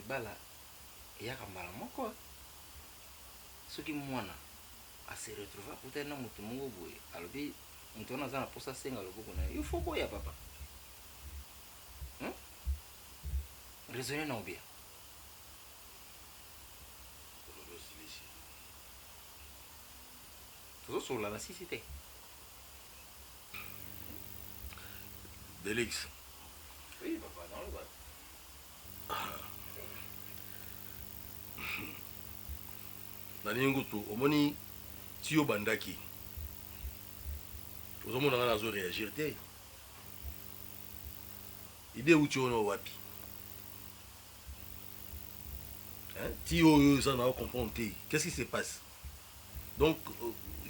libala yaka mbala moko soki mwana se retrouver peut-être na mutu mungo boye alobi mutu wana za na posa senga loboko na il faut koya papa raisonner na bien tout sur la nécessité Delix. Oui papa non le Nani ngutu omoni si yo bandaki ozomona ngana zo réagir te idée uti ono wapi hein ti yo ça na comprendre te qu'est-ce qui se passe donc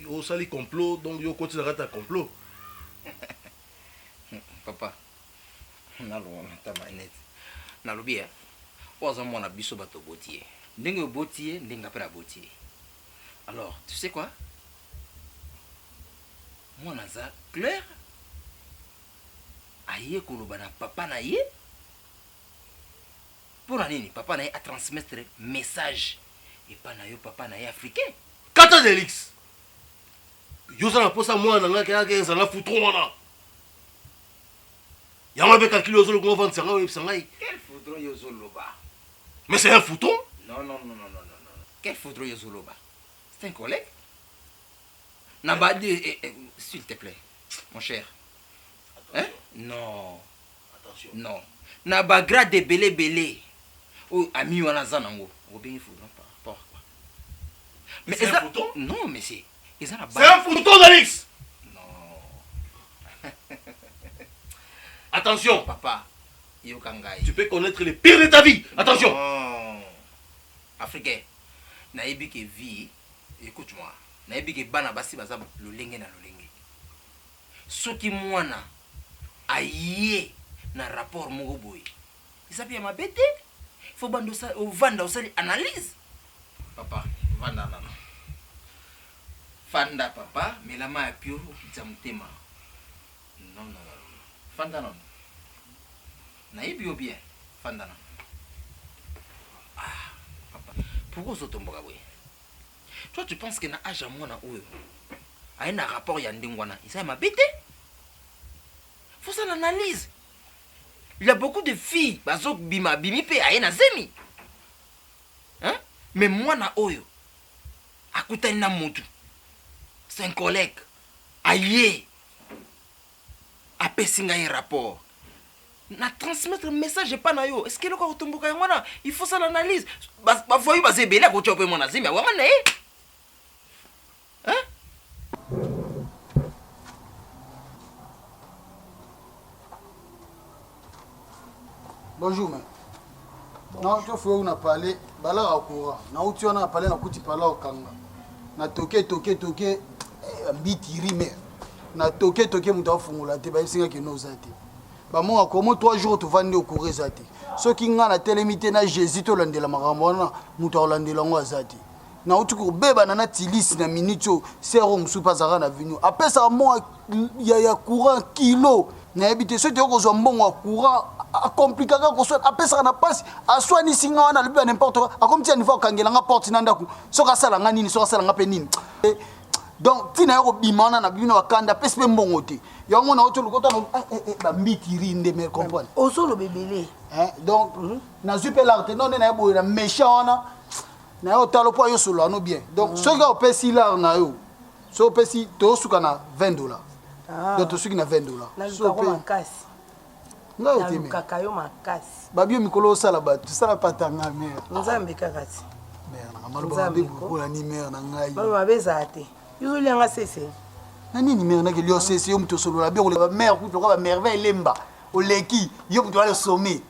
au sali complot donc yo continue à complot papa nalo ta manette nalobi ozo mona biso bato botier ndenge botier ndenge pa botier. Alors, tu sais quoi? Moi, naza clair. Aïe, kolobana papa na ye. Pour nini papa na ye a transmettre message. Et pas na yo papa na ye africain. Kata Delix. Yo ça na posa moi na ngaka ya za na futrona. Yama be calculer zo le comment sanga we sanga. Quel foudron yo zoloba? Mais c'est un fouton? Non. Quel foudron yo zoloba? C'est un collègue. Nabadi, s'il te plaît, mon cher. Hein? Non. Attention. Non. Nabagra de belé. Oh, ami wana zanango. Obéi fou, non pas. Mais c'est un fouton? Non, mais c'est. C'est un fouton, Delix! Non. Attention. Papa, yokangai. Tu peux connaître les pires de ta vie. Attention. Non. Africain. Naïbi ke vie. Écoute-moi. Naïbi ke bana basi baza lolenge na lolenge. Soki mwana aye na rapport moko boy. Isa pia mabete. Faut bando ça au vanda osali analyse. Papa, vanda nana. Fanda papa, mais la main pure za mutema. Non. Fanda non. Naïbi yo bien. Fanda non. Ah, papa. Pourquoi ça tombe boy? Toi, tu penses que na âge à moi na oyo a un rapport ya ndengwana isa ma bête? Faut ça l'analyse. Il y a beaucoup de filles bazok bima bimi pe a na zemi. Hein? Mais moi na oyo akuta na mutu. C'est un collègue. Aïe. A pesinga un rapport. Na transmettre un message pas na yo. Est-ce que le ko tomboka ngwana? Il faut ça l'analyse. Ba voyu ba zebela ko chope mon azimi wa ngana eh. Hein? Bonjour, man. Non, tu faut on a parlé, bala au courant. Na uti on a parlé na kuti parla au kanga. Na toke mbitiri me. Na toke muta fungula te ba singa ke no zate. Ba mo akomo 3 jours tu vandi au courant zate. So ki nga na telemité na Jésus to landela makambo na muta landela ngo zate. Na uti ko beba na tilis na minute sero msupa zara na vinu. Apesa mo ya courant kilo. Na habité so te ko zo mbongo courant a compliqué ko so apesa na passe a soigner singa wana liba n'importe quoi a comme ti niveau kangela nga porte na ndaku so ka sala nga nini so ka sala nga pe nini donc tina yo bimana na bino wakanda pese pe mbongo te yango na oto lokota ba mbitiri nde me comprendre o solo bebele hein donc na zupe l'arte non na bo na méchant na yo talo po yo solo no bien donc so ka opesi la na yo so opesi to suka na $20 donc to suki na $20 so pe makasi nga yo teme kakayo makasi babio mikolo sala ba tu sala patanga mère nzambe kakati mère na maloba be ko la ni mère na ngai maloba beza te yuzuli anga sese na nini mère na ke lio sese yo mto solo la be ko ba mère ku to ba merveille lemba o leki yo mto le sommet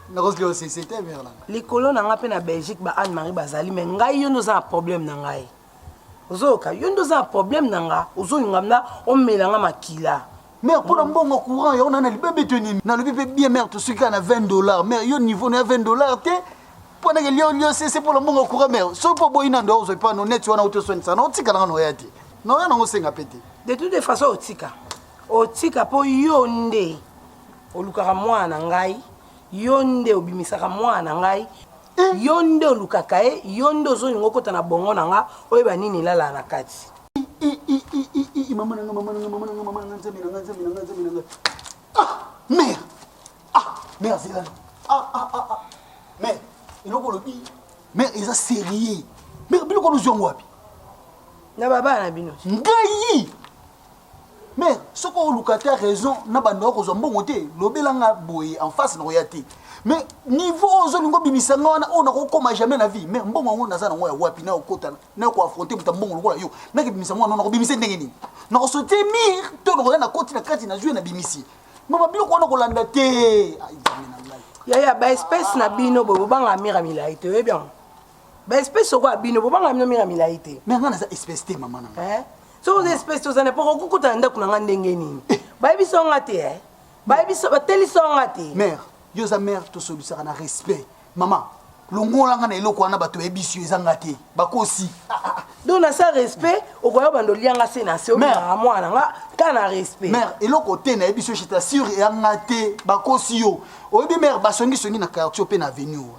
na ko lio sese te mère na likolo na nga pe na Belgique ba Anne Marie bazali mais ngai yo ndoza problème na ngai ozoka yo ndoza problème na nga ozo ngamna o melanga makila. Mère, pour un bon courant, on a le bébé tenu. Dans le bébé bien, mère, tout ce qui a $20. Mère, il y a un niveau de $20. Pour que les c'est pour le bon courant, mère. Si pour boire une dose, pas non net, tu as auto soin ça. Non, tu as un noyati. Non, on a un pété. De toutes les façons, au tika pour yonde. Au lukara moi nangai, yonde obimisaka mwana ngai yonde olukaka ye yonde ozolinga okota na bongo na nga oyeba nini lala na kati mama nanga nzambe nanga mère mère c'est là mère eloko lobi mère eza sérieux mère biloko lozwa wapi na baba na bino ngai mère soko oluka te raison na bando kozwa mbongo te lobelanga boye en face na koya te mais niveau ozolingo bimisanga wana ona kokoma jamais na vie mais mbongo ngo naza nango ya wapi na okota na ko affronter muta mbongo lokola yo na ke bimisanga wana na ko bimise ndenge nini na ko sauter mir to na na koti na kati na jouer na bimisi mama biloko wana kolanda te ai jamena ngai yaya ba espèce na bino bobo banga mira milai te bien ba espèce ko bino bobo banga mira milai te mais ngana za espèce te mama nanga so aux espèces to zana poko kukuta ndako na ndenge nini ba biso ngate ba biso ba teliso ngate mère yo za mère to solution na respect mama longola nga na eloko wana bato ebisio ezanga te bakosi donc na sa respect okoya bando lianga se na se o na mwana nga kana respect mère eloko te na ebisio je t'assure ezanga te bakosi yo oyebi mère basongi na quartier pe na avenue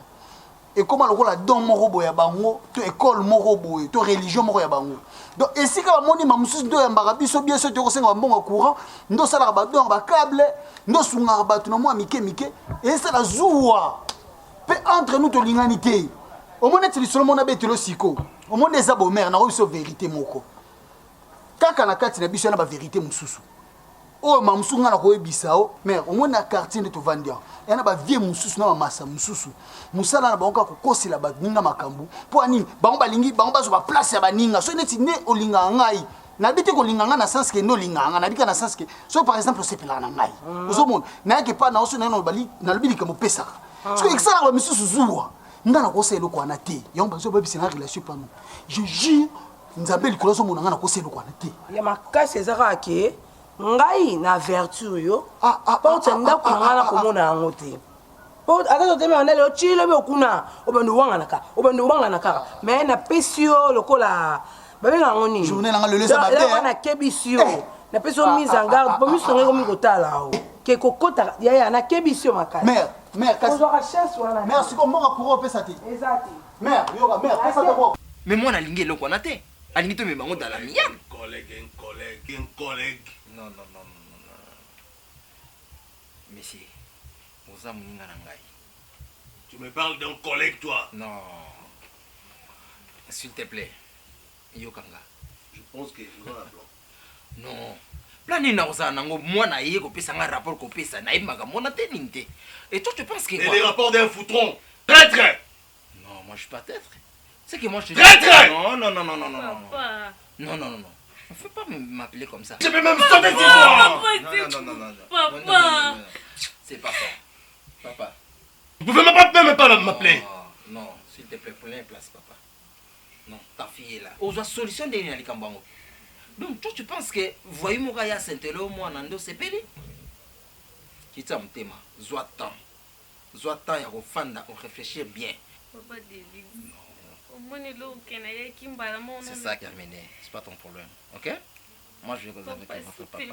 et comment lokola don moko boya bango to école moko boye to religion moko ya bango donc esika bamoni mamususu ndo yambaka biso bien sûr tokosenga bambongo courant ndo salaka badon ba câble ndo sungaka bato na mwa mike et ça la zuwa pe entre nous to l'humanité au monde tu seulement na betelo siko au monde eza bo mère na ko biso vérité moko kaka na kati na biso na ba vérité mususu o mamusunga na ko ebisao mère au monde na quartier de to vandia yana ba vie mususu na masa mususu musala na bango ko kosila ba ninga makambu po ani bango balingi bango bazo ba place ya baninga so neti ne olinga ngai na biti ko linga na sens que no linga na bika na sens que so par exemple c'est pela na ngai ozomona na yake pa na oso na no bali na lobili kamo pesa parce que ça ba mususu zuwa ngana ko selo ko na te yomba zo babi sina relation pa nous je jure nzambe likolo zo mona ngana ko selo ko na te ya makasi ezaka ke ngai na vertu yo porte ndako na ngana komona yango te porte akato teme andale o chile be okuna obando wanga na kaka mais na pesio lokola babenga ngoni journée na le lesa matin na kebisio na pesio mise en garde po miso ngeko mikotala o ke kokota ya na kebisio makasi mère kasi ozo ka chasse wana mère siko mbonga courant pesa te exact mère yoka mère pesa te ko mais moi na lingi eloko na te alingi to me bango dans la mienne un collègue non monsieur oza moninga na ngai tu me parles d'un collègue toi non s'il te plaît yokanga je pense que vous en avez non plan nini nakozala nango mwana ye kopesa nga rapport kopesa nayebimaka mona te nini te et toi tu penses que et les rapports d'un foutron traître non moi je suis pas traître c'est que moi je te traître non ne faut pas m'appeler comme ça je peux même sauter sur toi non Papa c'est pas ça papa vous pouvez même pas m'appeler non s'il te plaît prenez place papa non ta fille est là aux solution de nini likambango donc toi tu penses que voyez mon gars ya sentelo moi nando sepeli kita mtema zwa temps ya kofanda on réfléchir bien Papa David omoni lo kena ya kimbala mon c'est ça qui a mené c'est pas ton problème ok moi je vais causer avec votre papa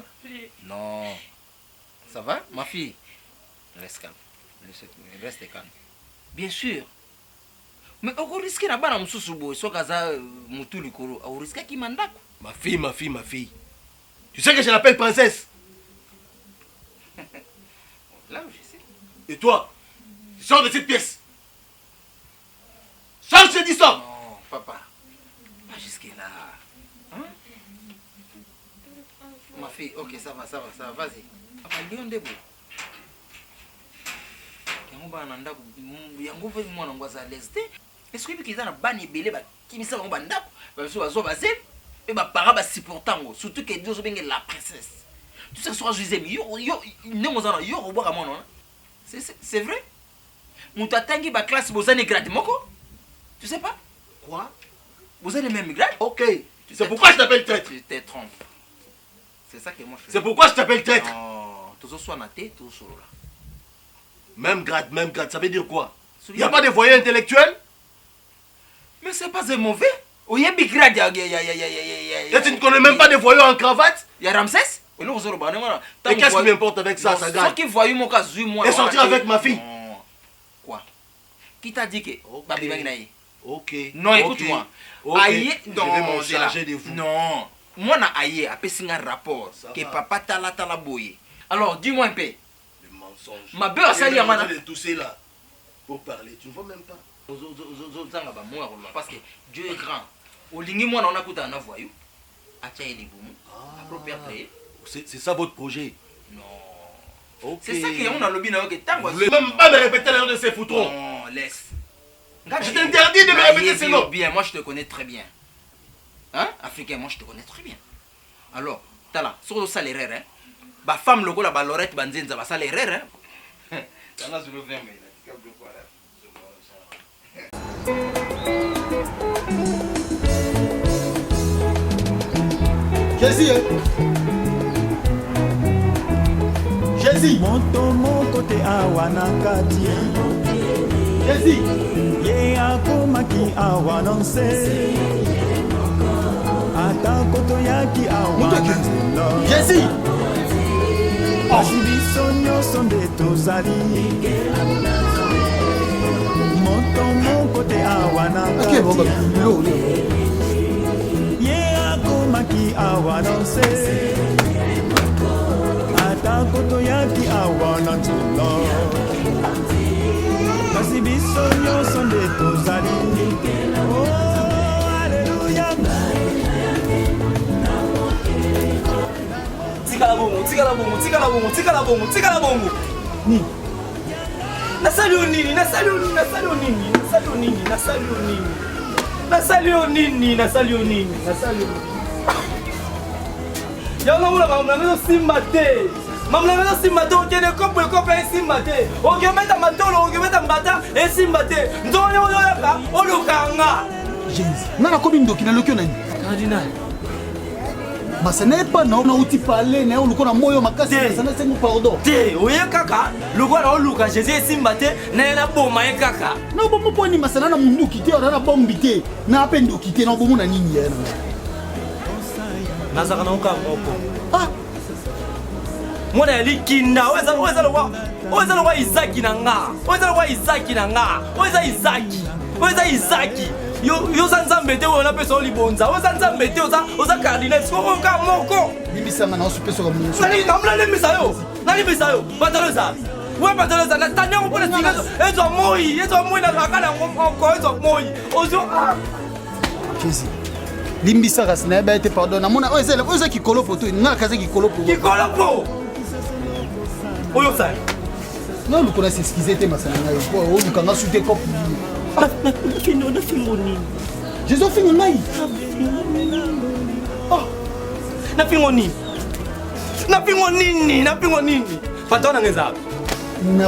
non ça va ma fille reste calme reste calme bien sûr mais on risque na bana mususu boy soka za mutu likolo on risque ki mandako ma fille tu sais que je l'appelle princesse là je sais et toi sors de cette pièce sors je dis ça non papa pas jusque là hein ma fille ok ça va vas-y papa lion debo yango bana ndako yango pe mwana ngwaza à l'aise est-ce que qu'ils ont bani belé ba kimisa bango bandako ba so bazo bazel et ba para ba supportango surtout que Dieu bengue la princesse tu sais soit José yo ne mozana yo robwa kama non c'est vrai mutu atangi ba classe bozane grade moko tu sais pas quoi vous avez le même grade ok c'est pourquoi je t'appelle traître tu te trompes c'est ça que moi je fais c'est pourquoi je t'appelle traître non toujours soit na tête toujours solo là même grade ça veut dire quoi il y a pas de voyants intellectuels mais c'est pas un mauvais oyebi grade ya et tu ne connais même pas des voyants en cravate ya Ramsès et qu'est-ce qui m'importe avec ça ça grade qui voyou mon cas moi et sortir avec ma fille Qui t'a dit que Ok. Non, écoute-moi. Aïe, Je vais m'en charger de vous. Non. Moi, na aïe, après c'est un rapport que papa tala boye. Alors, dis-moi un peu. Le mensonge. Ma belle a sali à moi. De tout là pour parler, tu ne vois même pas. Parce que Dieu est grand. Au lingi moi on a coûté un voyou. C'est ça votre projet? Non. Okay. C'est ça qu'on a lobby. Vous voulez même pas me répéter le nom de ces foutrons? Non, laisse. Je t'interdis de me répéter ces noms. Bien, moi je te connais très bien. Hein? Africain, moi je te connais très bien. Alors, t'as là, sur le salaire, hein? Bah femme logo la balorette banzinza ba salaire, hein? T'as là sur le verre, mais Jésus, Jésus. Moto moko te awa na kati. Jésus. Ye akomaki awa nonse. Ata koto yaki awa na nzela. Jésus. Kasi biso nyonso nde tozali. Moto moko te awa na kati. Ye akomaki awa nonse. Ata koto yaki awa na nzela. Kasi biso nyonso nde tozali. Oh, alleluya. Tikala bongo, tikala bongo, tikala bongo, tikala bongo, tikala bongo. Ni. Nasali nini, nasali nini, nasali nini, nasali nini, nasali nini. Nasali nini, nasali nini, nasali nini. Y'a un homme qui simba te. Maman n'a simba te, ok, ne coupe le coupe et simba te. Ok, met ta matolo, ok, met ta mbata et simba te. Ndonyo yaka, olukanga. Jésus. Nana kobi ndoki na lokyo nani? Cardinal. Masa n'est pas non, on a outil parler, on a moyo makasi, ça n'a pas pardon. Te, oye kaka, le gars na oluka Jésus simba te, na boma ye kaka. Non, bon point ni masana na mundu kité, on a bombi te, na peine do kité, non bon na nini ya. Nazaka na uka moko. Ah. Mwana yali kinda, oza le roi Isaac nanga. Oza le roi Isaac nanga. Oza Isaac. Yo sanzambe te ona peso libonza. Oza nzambe te oza cardinal. Soko ka moko. Libisanga na osupeso ka mungu. Nani namla le misayo. Nani misayo. Pataloza. Ouais pataloza na tanya ko pona tinga. Ezo moi na bakala ngoko ezo moi. Ozo Jésus. Limbisa kasina ba été pardon. Na mona oza kikolo poto, nga kaza kikolo poto. Kikolo po. Oyo sa. Non, nous connaissons s'excuser te masana ngai. O du kanga sute kopu. Na fingo nini. Jésus fingo ngai. Oh. Na fingo nini. Patona ngeza.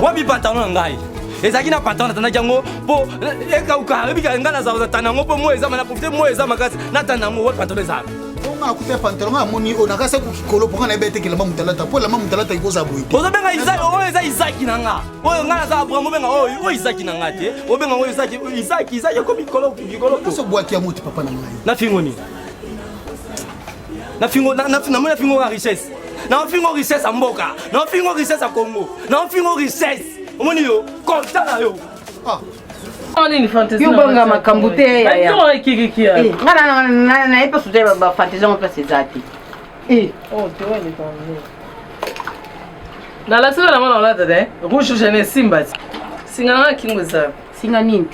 Wabi patona ngai. Ezaki na patona tana jango po ekauka ebika ngana za tanango po moeza mana profiter moeza makasi na tanango wa patona za. On a coupé pantalon à moni on a cassé kikolo pour na bête que la mamutalata pour la mamutalata ikoza boite. Ozo benga Isaac, oza Isaac nanga. Oyo ngana za Abraham benga oyo Isaac nanga te. O benga oyo Isaac ko mikolo. So boaki ya muti papa na ngai. Na fingo ni. Na fingo la richesse. Na fingo richesse a mboka. Na fingo richesse a Congo. Na fingo richesse. Omoni yo, konta na yo. Ah. Nini fantasy yo banga makambo te ya ya ngana na epe sute ba fantasy on place ezati oh tu vois les temps na la sala na mona la tete rouge jeune simba singana kingo za singa nini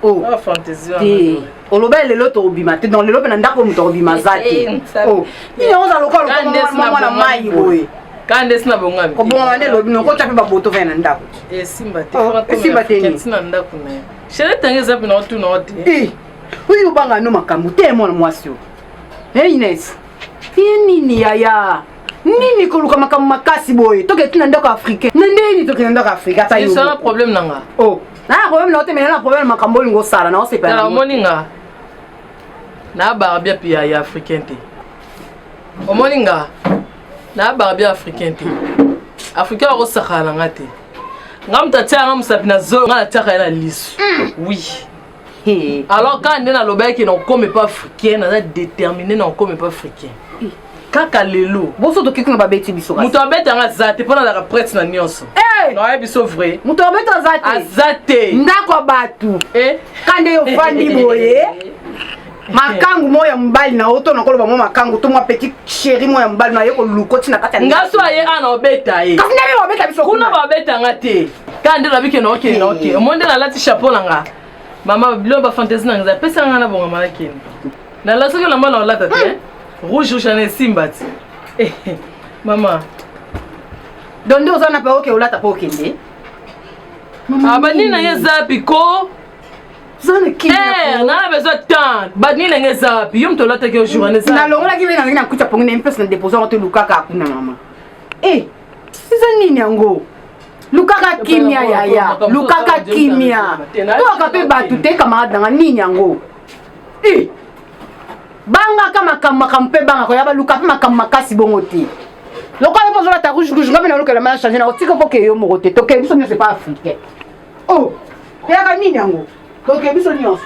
oh ah fantasy te oloba lelo to obima te dans lelo pe na ndako muto obima zati oh ni on za lokolo mwana mai boy kande sina bongami ko bonga ne lobi no ko tape ba boto vena ndako simba te ni sina ndako na chere tangeza pina otu na ote uyu banga no makambo te mwana mwasio Inès nini yaya nini koluka makambo makasi boye toke tina ndako africain nandeni toke ndako africain ta yo c'est un problème nanga oh na problème na ote mais na problème makambo lingo sala na osepa na moninga na barbia pia ya africain te o moninga na barbia africain te africain ko sakala ngate ngam tatia ngam sapina zo ngala taka la lisu oui alors quand on est dans le bec qui n'en come pas africain on est déterminé n'en come pas africain kaka lelo boso toki kuna babeti biso moto abetanga za te mpo nazalaka prêtre na nyonso naye biso vrai moto abeta aza te ndako ya bato kande ofandi boye makangu mo ya mobali na oto nakoloba mo makangu to mwa petit chéri mo ya mobali na ye koluka ntina kati ya ngaso aye ana obeta ye kasi ndenge babeta biso kuna babetanga te kande nabike na okende na oke omonde nalati chapeau nanga mama bilo bafantasi nanga apesanga na bonga malakende nala soki olamba na olata te rouge ana esimba ti mama donde oza na pe oke olata po okende banini nange eza piko nana besoin tant banini nange eza pi yo moto olataki ojourne nalongolaki be nangi nakuta pongi na mpesi na dépose yango te lukaka akuna mama eza nini yango lukaka kimia yaya lukaka kimia toaka mpe bato te camarade nanga nini yango bangaka makambo mpe bangaka oya baluka mpe makambo makasi bongo te lokola mpo ozolata rouge ngapi na olukela mana change na otika mpo ke yo moko te toke biso nyonso epa africain eyaka nini yango toke biso nyonso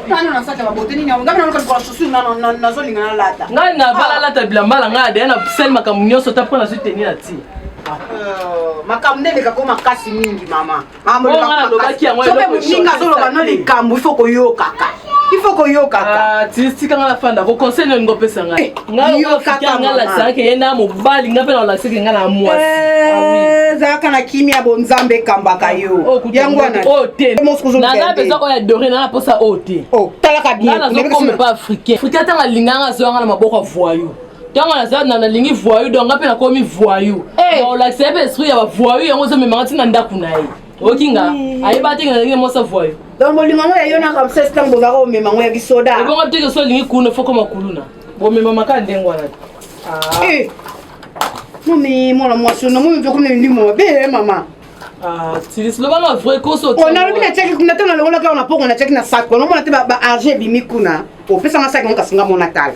tano na saka babote nini yango ngapi na oluka likola chaussure nazolinga nalata ngai nabalalata bilambala ngai adeya na sali makambo nyonso ta mpo nazwi teni na ti makambo nde elekako makasi mingi mama ninga azoloba no likambo ifo koyokaka ifo koyokaka tikanga na fanda koconseil nini ngopesa ngai ngai latisaka ye na mobali ngai mpe na olatisaki ngai na mwasi ezalaka na kimia bonzambe ekambaka yo yango wanananga mpenza oyo adore nanga mposa oyo te talaka ngai nazokome pa africain africain ntango alinganga azoyanga na maboko ya voyou ntango nalingi voyou donc nga mpe nakomi voyou olakisa ye mpe esprit ya bavoyou yango ozomemanga ntina ndako na ye okinga ayeba teke nalingi mosa voyou donc bolinga ngo yayo na kamsesi ntango bozalaka omema ngo ya bisoda ebongo teke so olingi kuna fo koma kuluna bomemama ka ndenge wana momi mwana mwasi na momi mpe kuna ndimo mabe mama tilisi loba na vrai koso nalobi na tiaki kuna te nalongolaka na poko na tiaki na sak onomona te baargent ebimi kuna opesanga sak yango kasi nga mona tala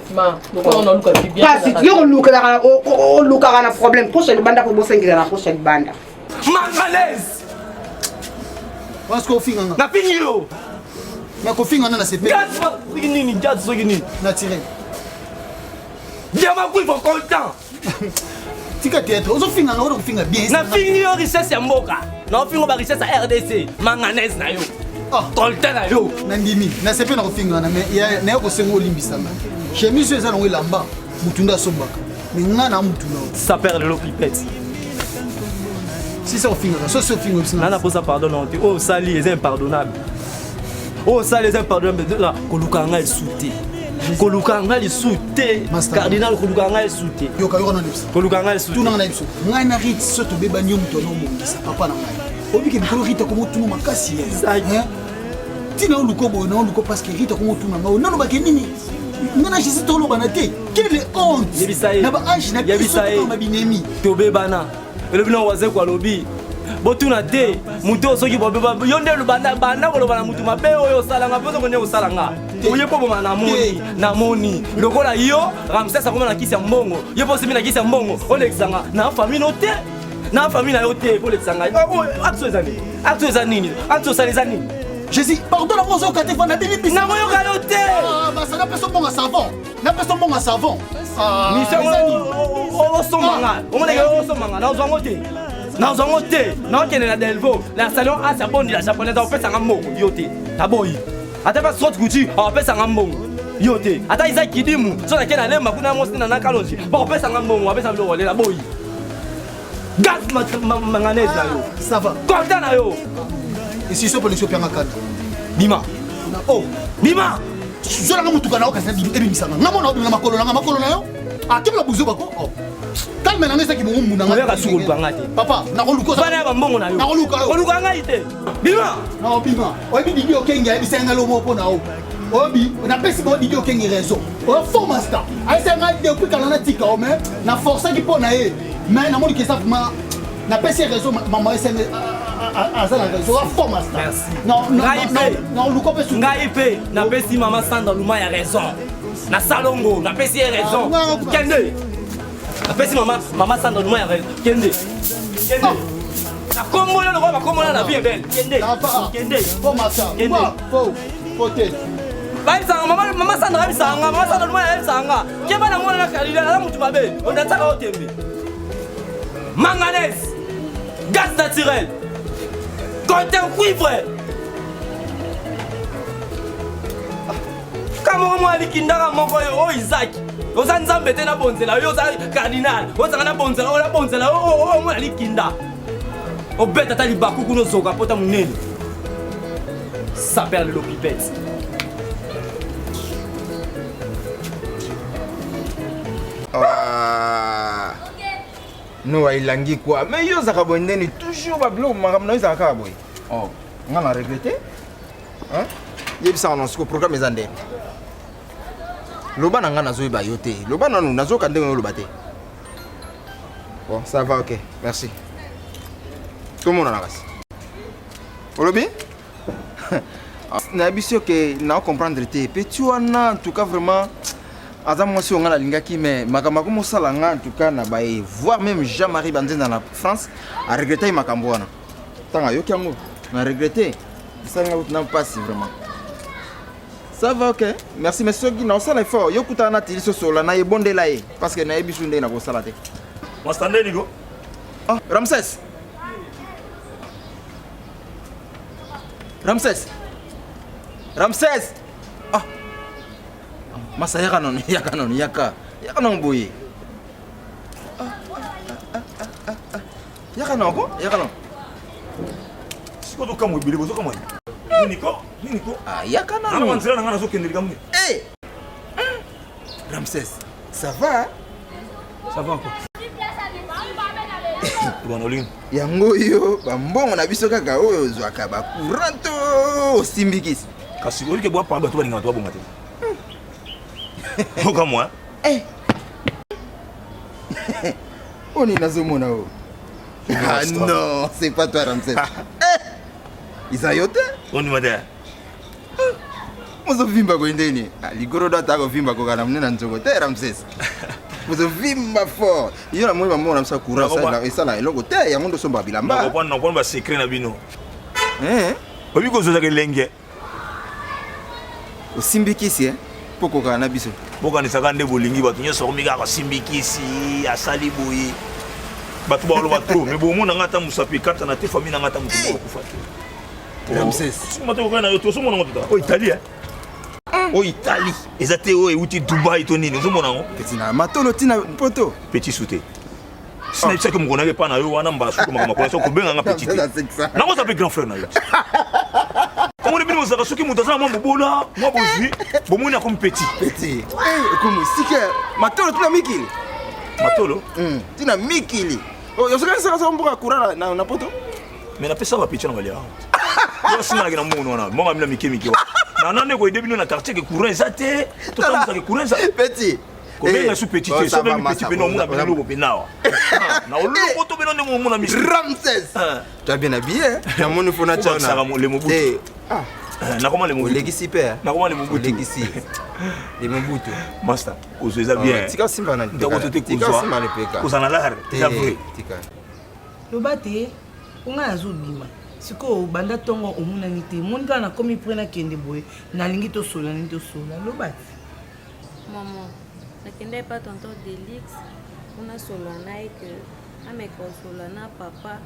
kasi yo olukaka na problème poche ya libanda po bosengela na poche ya libanda mangalaise parce que ofinganga na fingi yo na kofingana na sepe soki nini jati soki nini na tire diama kui fo content tika théâtre ozofinganga oyo kofinga bien na fingi yo richesse ya mboka na ofingo ba richesse ya RDC manganaise na yo tolte na yo na ndimi na sepe na kofingana na yo kosenga olimbisanga chemise oyo eza nango elamba mutu nde asombaka me nga na mutu nao ça perd lelo pipette si ça ofingaka so si ofinga obisanga nana posa pardon na te oyo osali eza impardonnable oyo osali eza impardonnable kolukaka ngai esu te kolukaka ngai lisu te cardinal kolukaka ngai esu te yoka na lebisa kolukaka ngai esu te tunanga na biso ngai na rite so tobebani yo moto anaomongisa papa na ngai obike bikolo rite akomotuna makasi ntina oluko boye na oluko parce que rite akomotuna ngai nalobake nini nga na jésus tolobana te quelle honte na baange na biso na binemi tobebana elobi na waze kwa lobi botuna te mutu oyo soki bobeba yo nde banda koloba na mutu mabe oyo osalanga mpe ozoko nde osalanga oye mpo boma namoni lokola yo ramses akoma na kisi ya mbongo yo mpo osimi na kisi ya mbongo olekisanga na famille no te na famille na yo te po olekisanga acte eza nini acte eza nini acte osala eza nini jésus pardon nango ozoyoka te fana bini bisa nakoyoka yo te basa napesa mbongo savon napesa mbongo savon osombanga omoneke osombanga nazwango te nazwango te naokende na delvo na salon asa bondi ya japonaise aopesanga mbongo yo te naboyi ata mpe sot guti aopesanga mbongo yo te ata iza kidimu so nake na lemba kuna mosina na kalonji baopesanga mbongo apesa biloko olela boyi gas manganese na yo sava konta na yo esiso polisi opianga kanda bima bima zolanga motuka na yo kasi ebimisanga nga mona obimina makolo na yo akebela buzo bako kalme na ngai bongo muna ngai suko lupanga te papa nakoluka bana ya bambongo na yo nakoluka ngai te bima na bima oyebi didi okenge ayebisanga lo mo mpo na yo oyebi napesi bango didi okenge raison oyo faux master ayesanga depuis kala na tika o mais na forçaki mpo na ye mais namoni kesa vraimen napesi ye raison mama esenge aza na raison oyo faux master ngai mpe napesi mama sandra luma ya raison na salongo napesi ye raison kende napesi mama sandra luma ya raison kende nakombola lokola bakombola na vie belle kende faux master faux te baisanga mama Sandra bisanga mama Sandra mwana bisanga keba na mwana na kalila na mutu mabe on ataka otembe manganèse gaz naturel côté cuivre kama mwa likindaka moko yo Isaac oza nzambe te na bonzela yo oza cardinal oza na bonzela ola bonzela o mwa likinda obeta ta libaku kuno zoka pota munene ça perd le pipette. No ailangi quoi mais yo zaka bondeni toujours ba blog makam na zaka boy oh ngana regretter hein yebisa on ce programme ezande loba nanga nazo ba yote loba nanu nazo kande loba te bon ça va OK merci tout le monde na kasi olobi na biso que na comprendre te petit wana en tout cas vraiment Azam moi si on a la lingaki mais makamako mosala nga en tout cas na ba voir même Jean-Marie Banzenza na France a regretter makambo wana tanga yo kyango na regretter ça n'a pas si vraiment ça va OK merci monsieur qui na sala effort yo kuta na tili so sola na ebondela e parce que na ebisu nde na ko sala te moi stande nigo ah Ramses ah masa yaka non boye yaka non siko to kamo ibile bozo kamo niko ah yaka non ana manzira ngana zo kendiri kamu eh Ramses ça va quoi Bonolin yango yo bambongo na biso kaka oyo zwaka ba couranto simbikisi kasi olike bwa pa ba to balinga to bonga te Oka moi. On est dans mon nao. Ah non, c'est pas toi Ramses. Isayote? On y va there. Mozo vimba ko ndeni. Ligoro data ko vimba ko kana mnena nzoko te Ramses. Mozo vimba fort. Yo na mwana mwana msa kura ça et ça là eloko te ya mondo somba bilamba. Na ko ba secret na bino. Obi ko zo za kelenge. Osimbikisi poko kana biso. Boka ni sakande bolingi batu nyeso komika ko simbikisi asali boyi. Batu ba oloba trop mais bon mona ngata musapi kata na te famille na ngata mutu ko kufata. Ramses. Mato ko na yo to so mona ngota. O Italie. O Italie. Ezate o euti Dubai to nini zo mona ngo. Petit na matolo tina poto. Petit souté. Sina tsaka mo kona ke pa na yo wana mba suko makama ko so ko benga nga petit. Na ko sa pe grand frère na yo. Comment on est venu aux Suki Moutaza, moi, Bobola, moi, Bozi, Bomona comme petit. Petit. Comme si que Matolo, tu n'as Mikili. Matolo? Tu n'as Mikili. Oh, il y a ça pour courir na poto. Mais la personne va pitcher dans le lieu. Je suis là, moi, je suis Mikili. Non, non, début dans quartier, courir, ça t'est. Tout le monde courir, ça. Petit. Comment est-ce petit? C'est même petit, mais non, on a bien le pénal. Non, le poteau, mais non, mon ami. Ramses. Tu as bien habillé, hein? Mon faut na ça va les mobutu. Ah. Na comment les mobutu? Legacy père. Na comment les mobutu? Legacy. Les mobutu. Master. Ozoza bien. Tika simba na. Tika simba le peka. Kozana la har. Tika vrai. Tika. Lobate, unga azobima. Siko banda tongo omuna nite. Monika na komi prena kende boy. Na lingi to sola ni to sola. Lobate. Maman. Nakende pa tonton Delix, una solo naye que ameko solo na papa,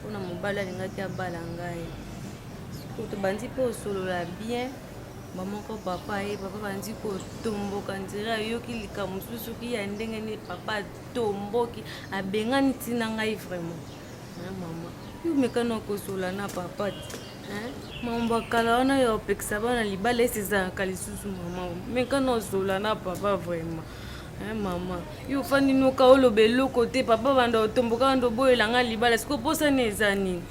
una mobala lingaki abala ngai. Koto bandi po solo la bien, maman ko papa bandi ko tomboka ndira yoki likamu susu ki ya ndenge ni papa tomboki abengani tina ngai vraiment. Maman, yo mekano ko solo na papa. Mamba kala wana yo peksa bana libala seza kalisusu mama meka no zola na papa vraiment mama yo fani no ka olobe loko te papa banda otomboka ndo boyela nga libala siko posa nezani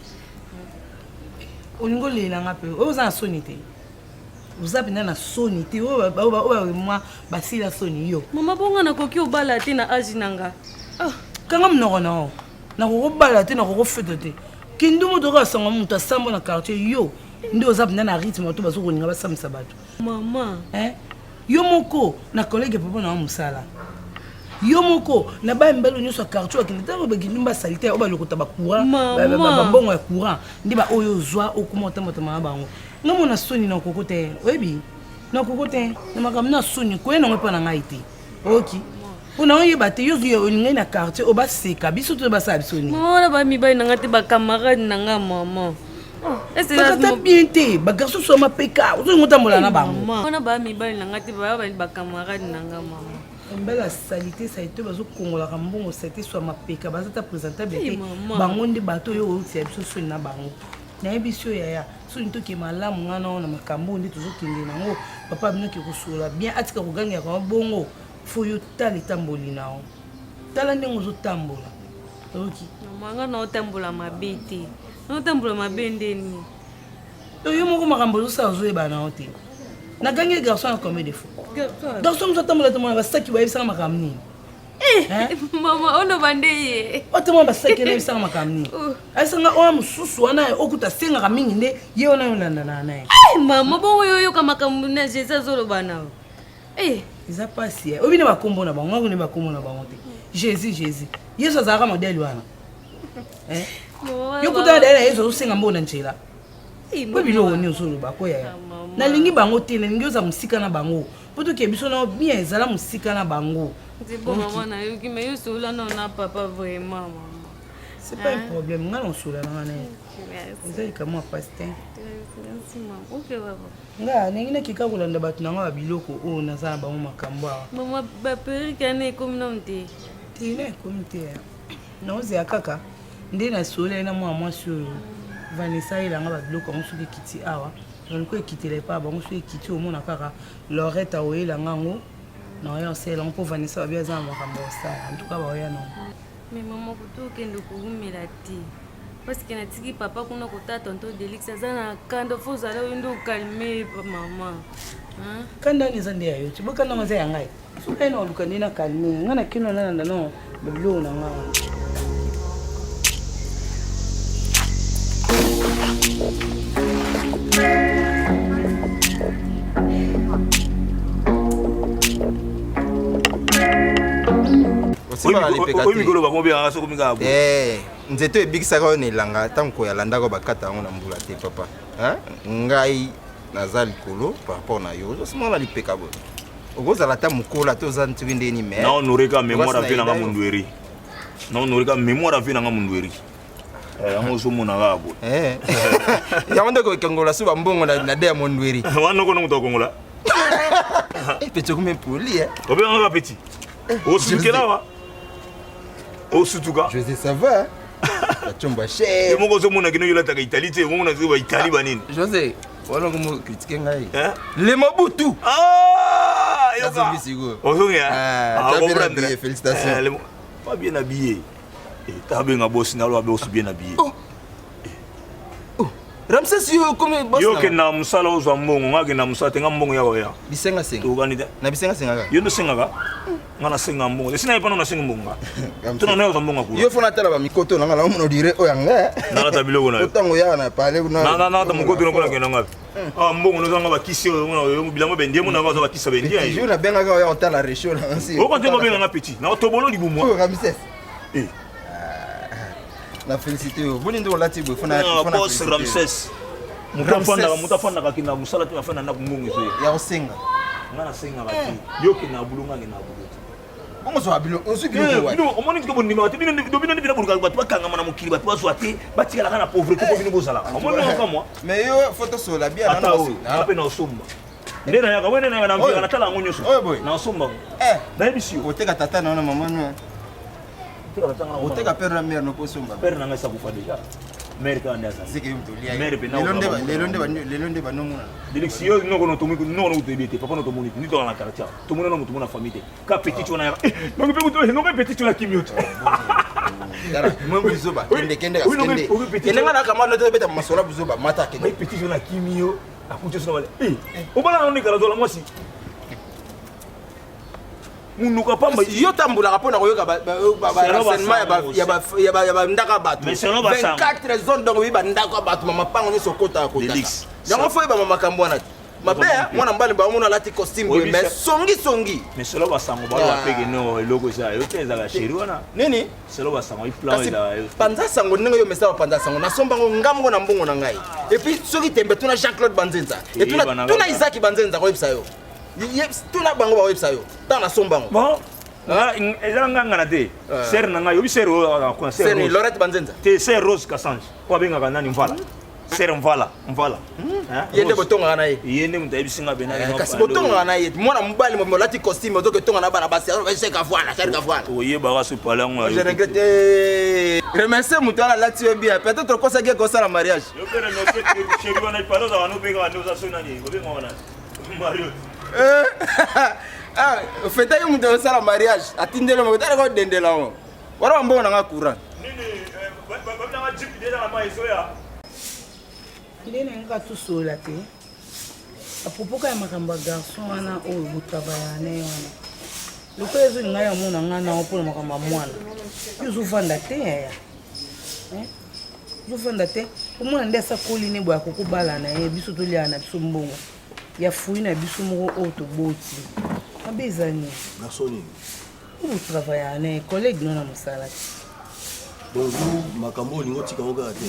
olingo lela nga pe oza soni te uzabina na soni te o moi basila soni yo mama bonga na koki obala te na age nanga kanga mnoko na ko bala te na ko fete te kindu moto ka sanga muta sambo na quartier yo ndo ozabina na rythme to bazo koninga basamisa bato mama yo moko na collègue papa na musala yo moko na ba mbelo nyoso quartier akinde tango begindu ba salite o ba lokota ba courant ba mbongo ya courant ndi ba oyo zwa okumota mota ma bango ngamo na soni na kokote oyebi na kokote na makambo na soni koyena ngo mpo na ngai te oki mpona oyeba te yo olingai na quartier obaseka biso to basala biso nini wana bamibali na nga te bacamarade na nga mama bakata bien te bagarso so mapeka ozolinga otambola na bango wana bamibali na nga te bacamarade na nga mama mbala salite salite bazokongolaka mbongo salite so mapeka baza ta présentable te bango nde bato oyo outia biso soni na bango nayebi biso yaya soni toke malamu ngana wana makambo nde tozokende nango papa binoki kosola bien atika kogangaka mabongo fo yo tala etamboli nao tala ndenge ozotambola oki manga naotambola mabe te naotambola mabe ndeni yo moko makambo ozosala ozoyeba nao te nagangi garçon na combien de fois garçon mozotambola te mona basaki bayebisaka makambo nini mama ono bande ye otema basaki nayebisaka makambo nini ayisanga oya mosusu wana okuta asengaka mingi nde ye wana yolandana naye mama bongo yoyoka makambo na jésus azoloba nao eza pasi ye obine bakombo na bango ngako nde bakombo na bango te jésus yesu azalaka modele wana yokutana dele na yesu azosenga mbona nzela po biloko nini ozoloba koyaya nalingi bango te nalingi oza mosika na bango po toke biso na bien ezala mosika na bango bon maman nayoki mais yo sola na papa vraiment maman c'est pas un problème nga na osola na wana eza likamwa pasi te nga ndenge nakika kolanda bato nanga babiloko oyo naza na bango makambo awa mama baperike ana ekomi nano te tina ekomi te naozela kaka nde nasoleli na mwana mwasi oyo vanessa ayelanga babiloko yango soki ekiti awa naliko ekitela epa bango soki ekiti omona kaka lorette aoyelanga yango naoya osayelango mpo vanessa babi aza na makambo osala antuka baoya nango mais mama kutu okende kokumela te parceke natiki papa kuna kotala tonto delix aza na kanda fo ozala oyo nde okalme mama kanda wana eza nde ya yo ti bokanda maza ya ngai soki aye na oluka nde na kalme ngai nakeno nananda no babiloko na nga wana nzete ebikisaka oyo na elanga ntango koyalandaka bakata yango na mbula te papa ngai naza likolo par rapport na yo ozosimona lipeka boye okozala ta mokola te oza ntiki ndeni me naonoreka mémoire ave nanga mondweri naonoreka mémoire ave nanga mondweri yango ozomonaka boye yango nde kokongola so bambongo na de ya mondweri wana oko nango tokongola peti okume poli obengaka peti osukela wa osutuka José ça va chomba cher yo moko ozomona kino yolataka Italie te omona zo ba Italie banini José wala komo critiquer ngai le Mobutu yoka ozonga félicitations pas bien habillé t'as bien boss na lo boss bien habillé Ramses yo comme boss yo ke na musala ozwa mbongo ngake na musala tenga mbongo yako ya bisenga senga to ganida na bisenga senga yo no senga ka ngana senga mbongo sina ipano na senga mbongo tuna nayo mbongo ku yo fona tala ba mikoto na ngala mo dire o yanga na ta biloko na yo tango ya na parler na ta mikoto no kona kena ngapi mbongo no zanga ba kisi yo bilango bendie mo na ba ba kisa bendie yo na benga ka ya tala resho na nsi o konte mo benga na petit na tobolo libumu o Ramses na félicité yo boni ndo lati bo fona boss Ramses mutafanda kakina musala te afana na kumbongo so ya osenga ngana senga bati yoki na bulunga ngena bulu bongo so abilo osu biloko wa no omoni ko boni mati bino bino bina bulu batu bakanga mana mukili batu bazo ate bati kala kana pauvreté ko bino bozala omoni ko moi mais yo photo so la bien na osu ape na osumba ndena yaka wena na mbika na tala ngonyo so na osumba na ebisi oteka tata na mama no oteka père na mère no posumba père na ngasa kufa deja mère ka ndaza sike mtolia mère pe na lelonde ba nomuna Delix yo no kono tomi no no tebete papa no tomoni ni to na quartier tomona no mutuna famille ka petit chona ya no pe muto no pe petit chona kimio dara mo bizoba kende kelenga na kama no tebeta masola bizoba mata kende petit chona kimio akucho sona wale obala no nikala zola mwasi munuka pamba yo tambula kapona koyoka ba renseignement ya ba ndaka bato 24 zones donc ba ndaka bato mama pango ni sokota akota yango foi ba mama kambwana Mabea, mwana mbali ba mona lati costume mais songi. Mais solo basango ba wa pege no eloko za yo teza la chérie wana. Nini? Solo basango iplan ila. Panza sango ningo yo mesa panza sango na somba ngo ngamgo na mbongo na ngai. Et puis soki tembe tuna Jean-Claude Banzenza. Et tuna Isaac Banzenza ko yebisa yo. Tuna bango ba yebisa yo. Ta na somba ngo. Bon. Ah, eza nganga na te. Ser na ngai yo ser ko ser. Ser ni Lorette Banzenza. Te ser Rose Kassange. Ko benga kana ni mvala. Ser mvala. Yende botonga na ye. Yende mutayibisinga bena. Kasi botonga na ye. Mwana mbali mo lati costume ozo ke tonga na bana basi. Alors je ka voilà, cher ka voilà. Oye ba su pala ngwa. Je regrette. Remercier mutala lati bien. Peut-être ko ça ke ko ça la mariage. Yo pere no se chéri wana ipalo za wanu pega wanu za sona ni. Ko benga wana. Mario. Ah, feta yo mutala ça la mariage. Atindele mo tala ko dendela ngo. Wara mbona nga courant. Nini ba na jeep de na mai soya. ndene nga tusola te apropos ka ya makambo ya garçon wana oyo botravaya na ye wana lokola ezoli ngai yamona nga na mpona makambo ya mwana yo ozovanda te yaya ozovanda te omona nde asakoli ne boya kokobala na ye biso toliaka na biso mbongo ya fui na biso moko oyo toboti mabe ezani garçon nini oyo botravaya na ye collègue no na mosala te donc makambo olingo tikango kaka te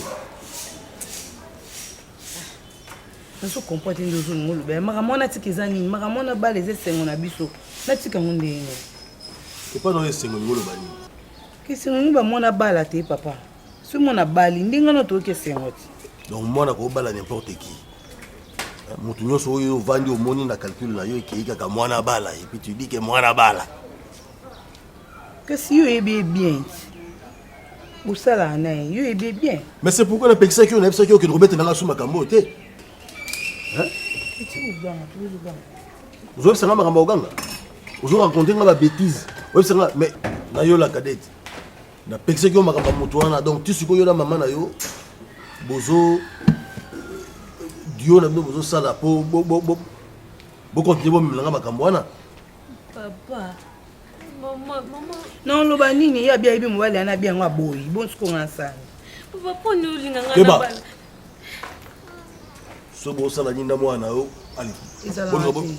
naso comprendre nde ozolingo oloba makambo wana tika eza nini makambo wana bala eza esengo na biso natika ngo ndenge epa na oyo esengo olingo oloba nini kesengo nini bamwana bala te papa soki mwana bali ndenge wana toyoki esengo te donc mwana kobala n'importe qui motu nyonso oyo ovandi omoni na calcule na yo ekei kaka mwana bala epuis tu dis ke mwana bala kasi yo oyebi bien ti osalaka na ye yo oyebi bien mais c'est pourquoi napekisaki yo nayebisaki yo okende kobetelanga su makambo oyo te ozoyebisanga makambo ya koganga ozoraconte nga babétise oyebisanga mais nayolaka dete napekisaki yo makambo ya moto wana donc ti sikoyo na mama na yo bozo dio na bino bozosala po bokontinue bomemelanga makambo wana papa mama non loba nini ye abi ayebi mobali ana abi yango aboyi bonsikonga nsani papa poni olinganga na bala so bosala nini na mwana yo ali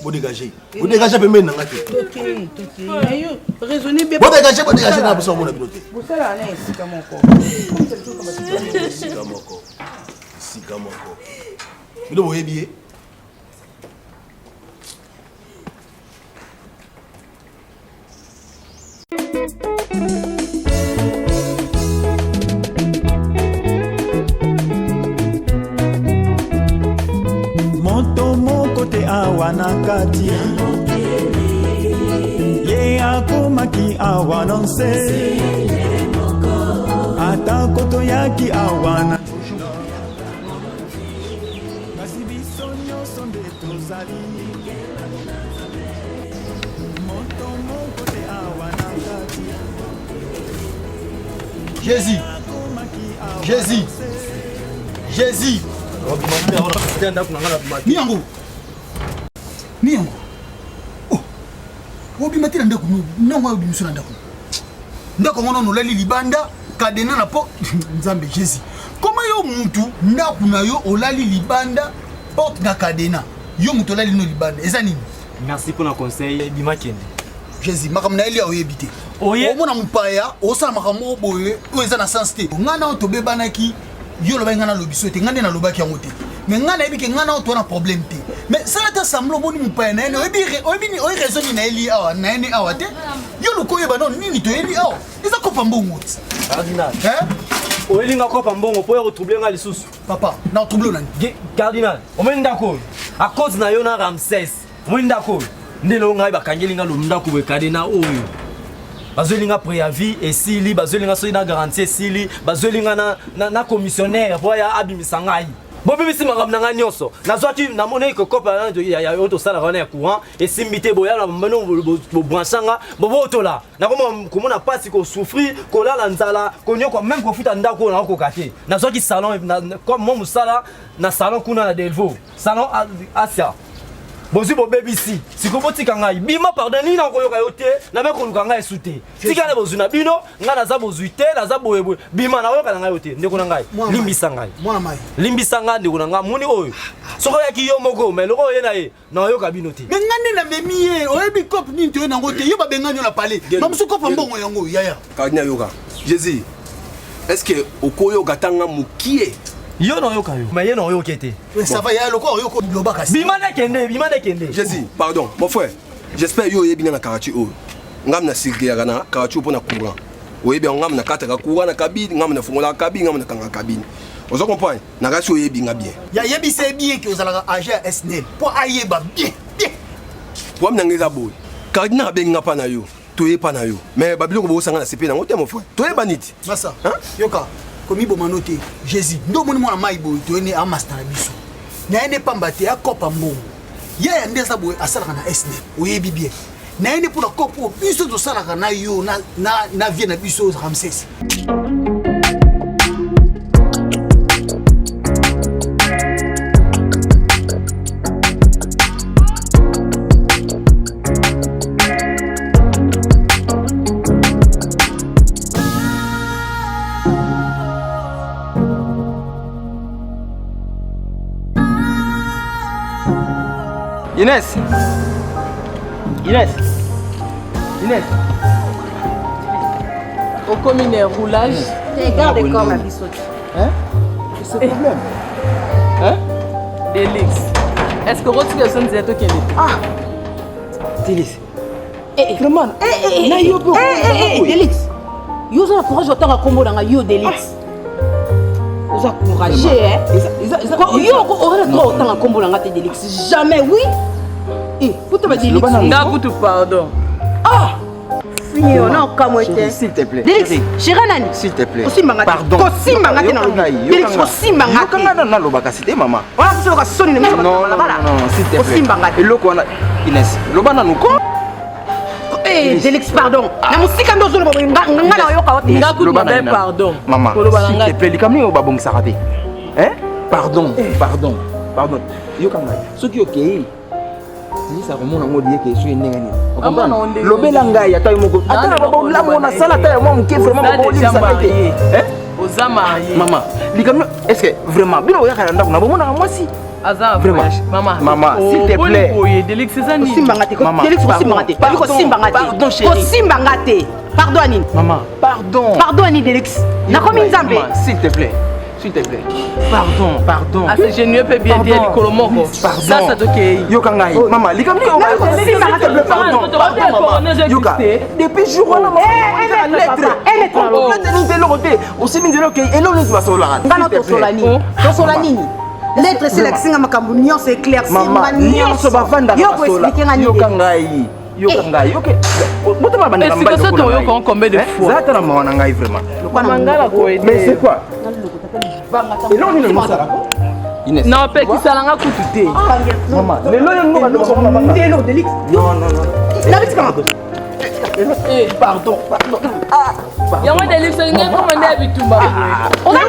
bodégage pembeni nanga te bodégage na bosa omona bino te esika moko bino boyebi ye awa na kati ye akomaki awa nonse ata koto yaki awa na kasi biso nyonso nde tozali moto moko te awa na kati Jésus Niango Niango oh obima tira ndako nango obimiso na ndako ndako ngono nolali libanda kadena na po nzambe Jésus koma yo mutu ndako na yo olali libanda porte na kadena yo mutu olali no libanda eza nini merci pour le conseil bimakende Jésus makamna eli oyebite omona mupaya osala makambo boye o eza na sens te ngana otobebanaki yo loba ngana lobiso te ngane na lobaki yango te mais ngana ebike ngana o to na problème te mais ça ta semblant boni mupaya na ene oyebi oyi raison ni na eli awa na ene awa te yo loko yeba non nini to eli awa eza kopa mbongo cardinal oyelinga kopa mbongo po retroubler nga lisusu papa na trouble nani cardinal omeni ndako à cause na yo na Ramsès omeni ndako ndelo ngai bakangelinga lo ndako bekade na oyo bazolinga préavis esili bazolinga so na garantie esili bazolinga na commissionnaire boya abimisa ngai bobimisi makambo na ngai nyonso nazwaki namoni kokopa ya oto sala kana ya courant esimbite boya na mbano bobwansanga bobotola nakoma komona pasi ko souffrir kolala nzala konyoko même kofuta ndako na kokate nazwaki salon comme mon musala na salon kuna na Delvaux salon Asia Bozi bo baby si. Siko botika ngai. Bima pardon ni na koyoka yo te. Na be koluka ngai sute. Tika na bozu na bino, nga na za bozu te, na za boye boye. Bima na koyoka na ngai yo te. Ndeko na ngai. Limbisa ngai. Mwana mai. Limbisa ngai ndeko na ngai. Muni oyo. Soko ya ki yo moko, mais loko ye na ye. Na yoka bino te. Mais ngane na memi ye. Oyebi cop ni to na ngote. Yo ba bengani na parler. Mamusu cop mbongo yango yaya. Kanya yoka. Jésus. Est-ce que okoyo gatanga mukie? Yo no yoka yo. Mais ye no yoka te. Ça va ya loko yo ko loba kasi. Bima na kende. Jésus, pardon, mon frère. J'espère yo yebi na karati o. Ngam na sigya na karati po na courant. Oyebi ngam na kata ka courant na kabine, ngam na fongola kabine, ngam na kanga kabine. Vous comprenez? Na kasi o yebi nga bien. Ya yebi c'est bien que ozalaka agent SNL. Pour ayeba bien. Pour amna ngeza boy. Kardina benga pa na yo. Toye pa na yo. Mais babilo ko bo sanga na CP na ngote mon frère. Toye baniti. Massa. Yoka. Komi bomanote Jésus ndo moni mwana mai boy to ene amasta na biso na ene pamba te akopa mbongo ye ya ndesa boy asalaka na SNL oyebi bien na ene pour la kopo biso to salaka na yo na vie na biso Ramsès. Inès. Au commun roulage. Regarde comme un bisouti. Hein? C'est le problème. Hein? Delix. Est-ce que votre personne disait que tu Ah! Delix. Vraiment. Delix. Yo za courage autant à combo dans yo Delix. Vous encouragez hein. Yo aurait trop autant à combo dans te Delix. Jamais oui. Vous te Delix. Ngakutu pardon. Ah! Fini on a comme était. S'il te plaît. Delix, chérie Nani. S'il te plaît. Pardon. Kosimangate na Delix kosimangate. Kanga na lobaka cité maman. Wala kusoka soni ne mama. Non, s'il te plaît. Kosimangate. Eloko wana Inès. Lobana nuko. Delix pardon. Na musika ndo zolo bobo ngana yoka wote. Ngakutu pardon. Maman. S'il te plaît, likamni obabong sakate. Hein? Pardon. Yokanga. Soki okei. Ça remonte à modier que je suis né. Lobela ngai ata moko. Ata na babo la mona sala ta moi muke vraiment babo li sa été. Hein? Oza marié. Maman, likamno est-ce que vraiment bino ya kana ndako na babo na moi si. Aza vraiment. Maman, s'il te plaît. Delix c'est ça ni. Simbangate. Delix simbangate. Pardon chérie. Simbangate. Pardon Anine. Maman, pardon. Pardon Anine Delix. Na komi nzambe. S'il te plaît. Pardon. Ah, c'est génieux, peut bien dire les colomos. Pardon. Ça, c'est ok. Yokangai. Maman, likamni pardon. Yoka. Depuis jour on a lettre. Elle est trop. Lettre ni côté. Aussi bien dire que elo ni va sola. Ngana to solani. To solani. Lettre c'est la kinga makambu nion c'est clair. Maman, nion so bavanda ba sola. Yokangai. Ok. Moto ba banda mbaya. Est-ce que ça te yoko combien de fois? Ça t'a maman ngai vraiment. Mangala ko aider. Mais c'est quoi? Et là, on est Inès. Non, mais qui ça l'a coûté te. Maman, mais là, on va nous Delix. Non. Pardon. Il y a un Delix, il y a commandé à Bitumba. On a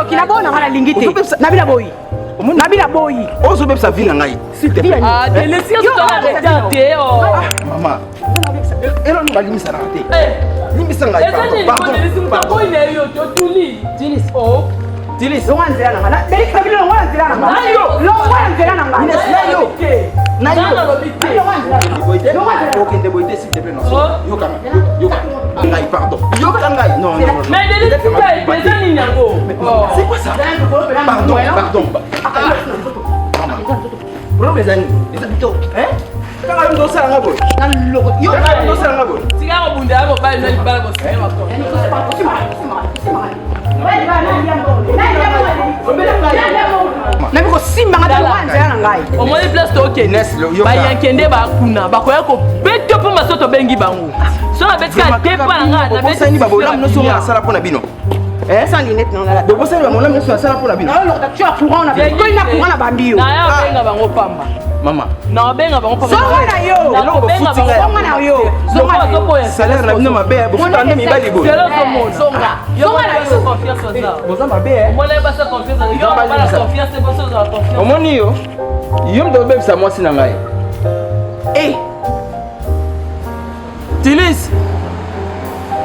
qui la bonne à la lingité. Nabila Boy. On se met sa vie dans ngai. S'il te plaît. Ah, Delix, tu dois arrêter. Maman. Et là, on va limiter ça raté. Pardon. Il est yo tout lit. Delix. Delix, on va dire là. Delix, on va dire là. Pardon. Mais Delix, c'est quoi ça? Pardon. Nami ko simba ngata wanza na ngai. Au moins place to OK. Ba yankende ba kuna ba koya ko beto po masoto bengi bango. So na betika depa nga na betika ni babola no so na sala pona bino. Sans lunette non la. Donc ça mon ami so sala pona bino. Non, tu as courant na beto. Ko ina courant na bambio. Na ya benga bango pamba. Maman. Na benga bango pamba. Songa na yo. Songa na yo. Songa to po ya. Salaire na bino mabe bo futa ndemi bali bo. Songa. Yo na yo confiance ça. Boza mabe. Moi là pas ça confiance. Yo pas la confiance c'est pas ça confiance. Omoni yo. Yo me dobe ça moi sinangai. Eh. Tilis.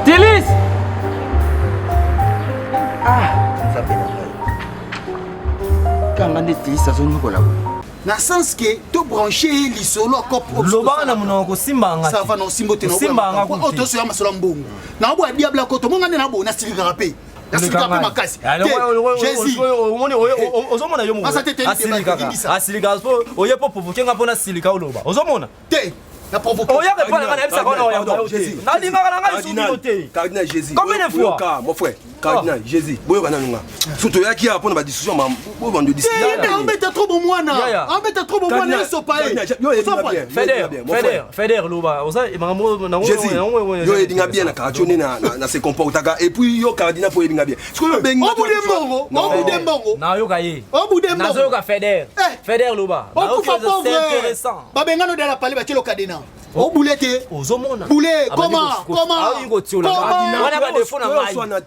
Tilis. Ah, ça peine. Quand on est Tilis ça sonne quoi là. Na sens que to brancher lisolo cop loba na munoko simbanga ça va non simbote no simbanga ko to so ya masolo mbongo na bo diabla ko to monga na bo na silika rapé na silika pe makasi Jésus omoni ozomona yo mo asilika oye po provoquer nga pona silika oloba ozomona te na provoquer oya ke pona kana ebisa kona oya Jésus na linga kana ngai soki Cardinal Jésus combien de fois mon frère Cardinal Jésus boyo kana nunga surtout yaki ya pona ba discussion ma bo bando discussion on met trop bon mwana on met trop bon mwana so pa Feder loba oza mangambo na Jésus yo edinga bien na karachone na se comportaka et puis yo Cardinal po edinga bien siko yo bengi o bude mbongo na yo kaye o bude mbongo na zo ka Feder loba na c'est intéressant ba bengano de la parler ba telo kadena o boulete ozomona boule comment wana ba defo na ngai wana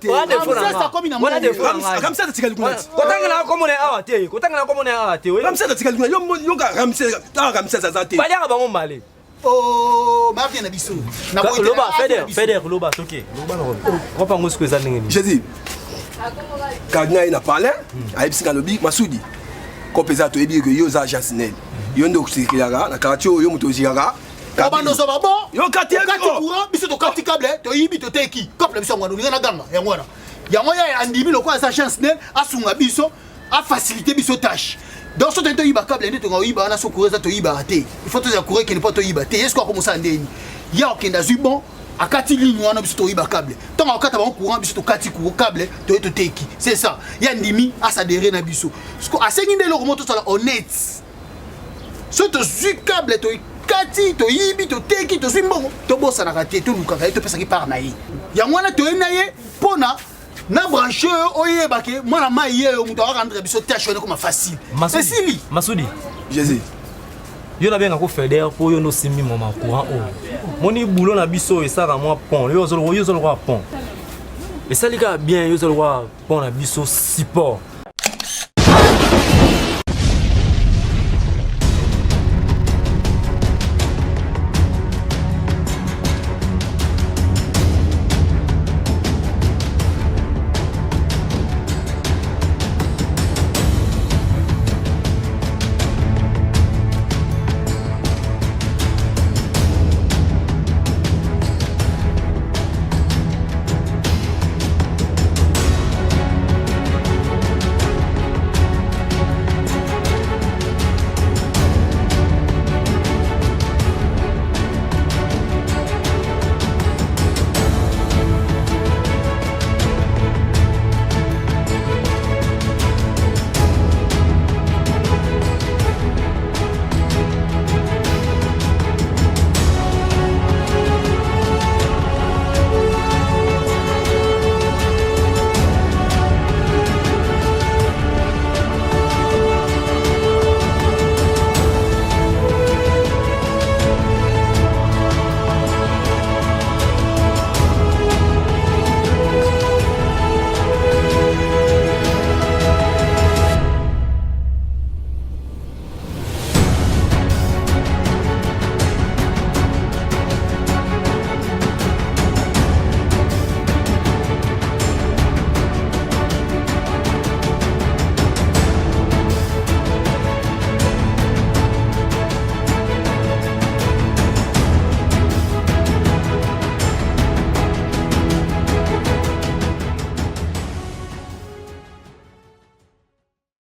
defo na ngai Ramsès tikali kuna kotangela ko mona awa te kotangela ko mona awa te Ramsès tikali kuna yo ka Ramsès azate baliaka bango male oh marque na biso na loba Feder loba toke loba na kopa ngosiko eza ndenge ni Jésus Cardinal na parler ayebisika lobi Masudi ko pesa to ebi que yo za agence nel yo ndo kusikilaka na quartier yo muto ziraka Kabando so babo yo kati courant biso to kati câble to yibi to teki couple biso ngwana ngana ganga ya ngwana yango ya andimi lokwa sa chance ne asunga biso a faciliter biso tâche donc so to yiba câble ndito ngo yiba na so courir to yiba raté il faut to ya courir qui ne pas to yiba té est-ce ko ça ndeni ya okenda zubon akati ligne wana biso to yiba câble tant akata ba courant biso to kati câble to teki c'est ça ya ndimi a s'adhérer na biso parce que asengi ndelo ko moto sala honnête so to zu câble to kati to yibi to teki to simbongo to bossa na kati to lukaka to pesa ki par na yi ya mwana to na ye pona na brancheur oyeba ke mwana mai ye o muto rendre biso tâche on comme facile c'est Masudi Jésus yo na benga ko Feder po yo no simbi mama courant o moni boulot na biso e sara moi pont yo zo roi pont et ça lika bien yo zo roi pont na biso support